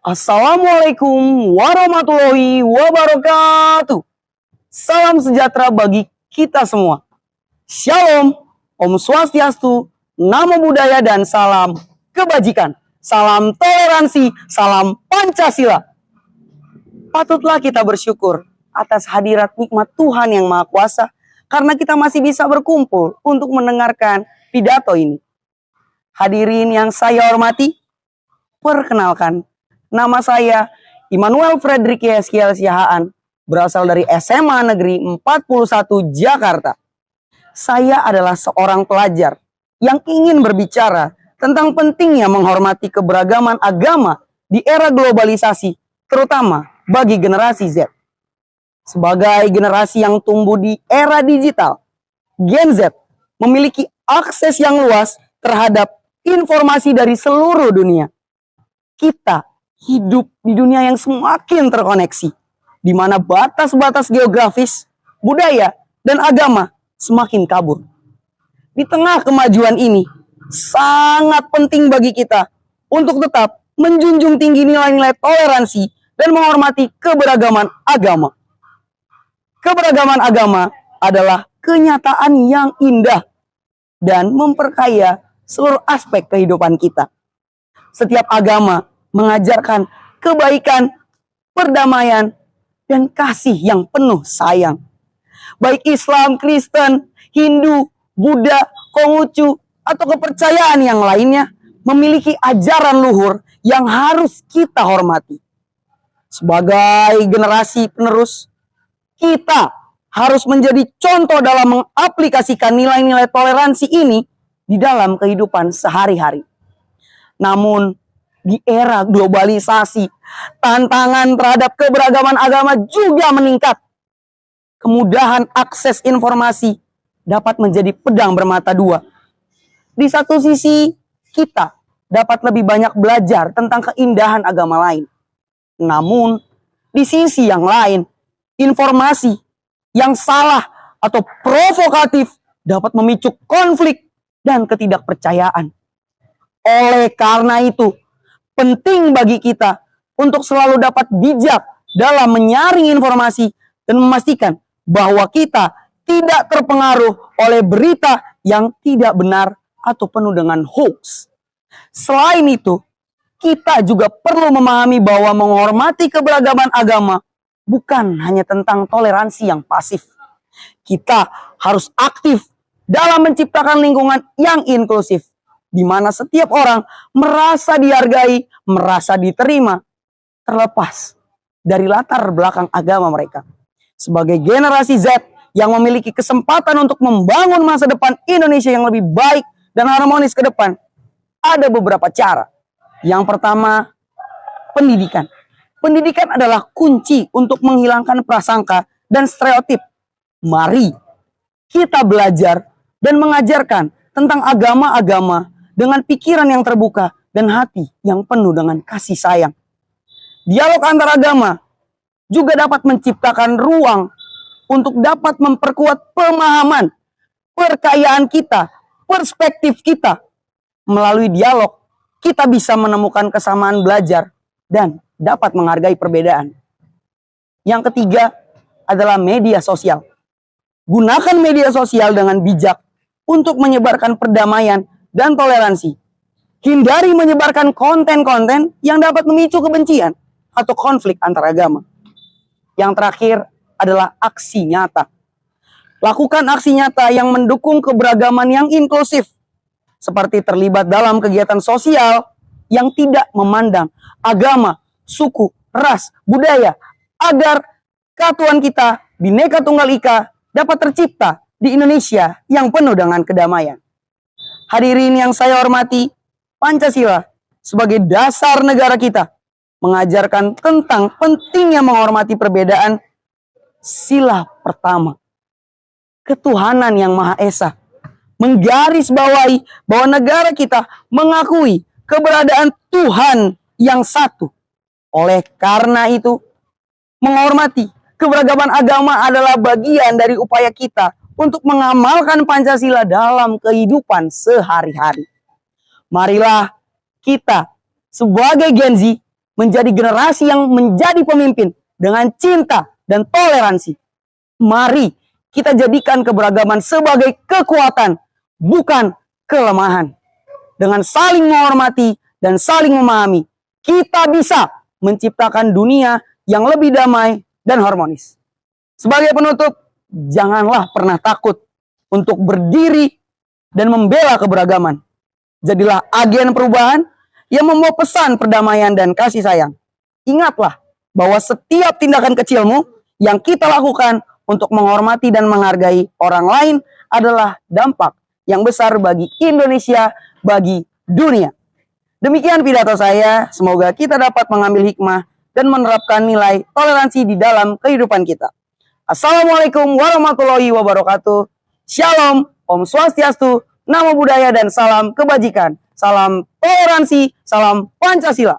Assalamualaikum warahmatullahi wabarakatuh. Salam sejahtera bagi kita semua. Shalom, Om Swastiastu, Namo Buddhaya, dan salam kebajikan. Salam toleransi, salam Pancasila. Patutlah kita bersyukur atas hadirat nikmat Tuhan Yang Maha Kuasa, karena kita masih bisa berkumpul untuk mendengarkan pidato ini. Hadirin yang saya hormati, perkenalkan, nama saya Immanuel Frederick Yeskiel Siahaan, berasal dari SMA Negeri 41 Jakarta. Saya adalah seorang pelajar yang ingin berbicara tentang pentingnya menghormati keberagaman agama di era globalisasi, terutama bagi generasi Z. Sebagai generasi yang tumbuh di era digital, Gen Z memiliki akses yang luas terhadap informasi dari seluruh dunia. Kita hidup di dunia yang semakin terkoneksi, di mana batas-batas geografis, budaya, dan agama semakin kabur. Di tengah kemajuan ini, sangat penting bagi kita untuk tetap menjunjung tinggi nilai-nilai toleransi dan menghormati keberagaman agama. Keberagaman agama adalah kenyataan yang indah dan memperkaya seluruh aspek kehidupan kita. Setiap agama mengajarkan kebaikan, perdamaian, dan kasih yang penuh sayang. Baik Islam, Kristen, Hindu, Buddha, Konghucu, atau kepercayaan yang lainnya memiliki ajaran luhur yang harus kita hormati. Sebagai generasi penerus, kita harus menjadi contoh dalam mengaplikasikan nilai-nilai toleransi ini di dalam kehidupan sehari-hari. Namun, di era globalisasi, tantangan terhadap keberagaman agama juga meningkat. Kemudahan akses informasi dapat menjadi pedang bermata dua. Di satu sisi, kita dapat lebih banyak belajar tentang keindahan agama lain. Namun, di sisi yang lain, informasi yang salah atau provokatif dapat memicu konflik dan ketidakpercayaan. Oleh karena itu, penting bagi kita untuk selalu dapat bijak dalam menyaring informasi dan memastikan bahwa kita tidak terpengaruh oleh berita yang tidak benar atau penuh dengan hoax. Selain itu, kita juga perlu memahami bahwa menghormati keberagaman agama bukan hanya tentang toleransi yang pasif. Kita harus aktif dalam menciptakan lingkungan yang inklusif, di mana setiap orang merasa dihargai, merasa diterima, terlepas dari latar belakang agama mereka. Sebagai generasi Z yang memiliki kesempatan untuk membangun masa depan Indonesia yang lebih baik dan harmonis ke depan, ada beberapa cara. Yang pertama, pendidikan. Pendidikan adalah kunci untuk menghilangkan prasangka dan stereotip. Mari kita belajar dan mengajarkan tentang agama-agama dengan pikiran yang terbuka dan hati yang penuh dengan kasih sayang. Dialog antar agama juga dapat menciptakan ruang untuk dapat memperkuat pemahaman, perkayaan kita, perspektif kita. Melalui dialog, kita bisa menemukan kesamaan belajar dan dapat menghargai perbedaan. Yang ketiga adalah media sosial. Gunakan media sosial dengan bijak untuk menyebarkan perdamaian dan toleransi. Hindari menyebarkan konten-konten yang dapat memicu kebencian atau konflik antar agama. Yang terakhir adalah aksi nyata. Lakukan aksi nyata yang mendukung keberagaman yang inklusif, seperti terlibat dalam kegiatan sosial yang tidak memandang agama, suku, ras, budaya, agar kesatuan kita, Bhinneka Tunggal Ika, dapat tercipta di Indonesia yang penuh dengan kedamaian. Hadirin yang saya hormati, Pancasila sebagai dasar negara kita mengajarkan tentang pentingnya menghormati perbedaan. Sila pertama, ketuhanan yang Maha Esa, menggarisbawahi bahwa negara kita mengakui keberadaan Tuhan yang satu. Oleh karena itu, menghormati keberagaman agama adalah bagian dari upaya kita untuk mengamalkan Pancasila dalam kehidupan sehari-hari. Marilah kita sebagai Gen Z menjadi generasi yang menjadi pemimpin dengan cinta dan toleransi. Mari kita jadikan keberagaman sebagai kekuatan, bukan kelemahan. Dengan saling menghormati dan saling memahami, kita bisa menciptakan dunia yang lebih damai dan harmonis. Sebagai penutup, janganlah pernah takut untuk berdiri dan membela keberagaman. Jadilah agen perubahan yang membawa pesan perdamaian dan kasih sayang. Ingatlah bahwa setiap tindakan kecilmu yang kita lakukan untuk menghormati dan menghargai orang lain adalah dampak yang besar bagi Indonesia, bagi dunia. Demikian pidato saya, semoga kita dapat mengambil hikmah dan menerapkan nilai toleransi di dalam kehidupan kita. Assalamualaikum warahmatullahi wabarakatuh. Shalom, Om Swastiastu, Namo Buddhaya dan salam kebajikan. Salam toleransi, salam Pancasila.